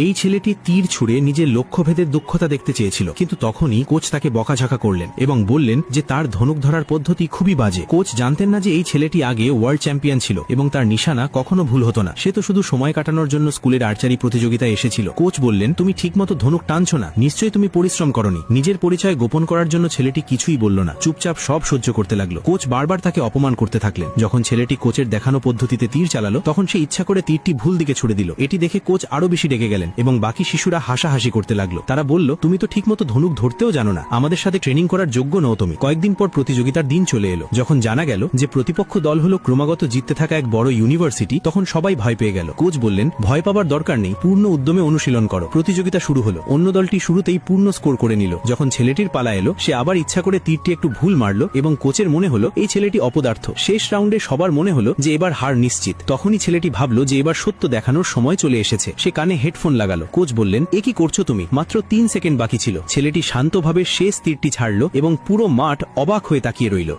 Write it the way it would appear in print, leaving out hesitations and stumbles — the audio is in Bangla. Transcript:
এই ছেলেটি তীর ছুড়ে নিজের লক্ষ্যভেদের দক্ষতা দেখতে চেয়েছিল, কিন্তু তখনই কোচ তাকে বকাঝকা করলেন এবং বললেন যে তার ধনুক ধরার পদ্ধতি খুবই বাজে। কোচ জানতেন না যে এই ছেলেটি আগে ওয়ার্ল্ড চ্যাম্পিয়ন ছিল এবং তার নিশানা কখনো ভুল হতো না। সে তো শুধু সময় কাটানোর জন্য স্কুলের আর্চারি প্রতিযোগিতায় এসেছিল। কোচ বললেন, তুমি ঠিকমতো ধনুক টানছো না, নিশ্চয়ই তুমি পরিশ্রম করনি। নিজের পরিচয় গোপন করার জন্য ছেলেটি কিছুই বলল না, চুপচাপ সব সহ্য করতে লাগলো। কোচ বারবার তাকে অপমান করতে থাকলেন। যখন ছেলেটি কোচের দেখানো পদ্ধতিতে তীর চালালো, তখন সে ইচ্ছা করে তীরটি ভুল দিকে ছুড়ে দিল। এটি দেখে কোচ আরো বেশি রেগে গেলেন এবং বাকি শিশুরা হাসাহাসি করতে লাগলো। তারা বলল, তুমি তো ঠিকমতো ধনুক ধরতেও জানো না, আমাদের সাথে ট্রেনিং করার যোগ্য নও তুমি। কয়েকদিন পর প্রতিযোগিতার দিন চলে এলো। যখন জানা গেল যে প্রতিপক্ষ দল হলো ক্রমাগত জিততে থাকা এক বড় ইউনিভার্সিটি, তখন সবাই ভয় পেয়ে গেল। কোচ বললেন, ভয় পাবার দরকার নেই, পূর্ণ উদ্যমে অনুশীলন করো। প্রতিযোগিতা শুরু হলো। অন্য দলটি শুরুতেই পূর্ণ স্কোর করে নিল। যখন ছেলেটির পালা এলো, সে আবার ইচ্ছা করে তীরটি একটু ভুল মারল এবং কোচের মনে হলো এই ছেলেটি অপদার্থ। শেষ রাউন্ডে সবার মনে হলো যে এবার হার নিশ্চিত। তখনই ছেলেটি ভাবলো যে এবার সত্য দেখানোর সময় চলে এসেছে। সে কানে হেডফোন লাগালো। কোচ বললেন, এ কি করছো তুমি? মাত্র 3 সেকেন্ড বাকি ছিল। ছেলেটি শান্তভাবে শেষ তীরটি ছাড়লো এবং পুরো মাঠ অবাক হয়ে তাকিয়ে রইল।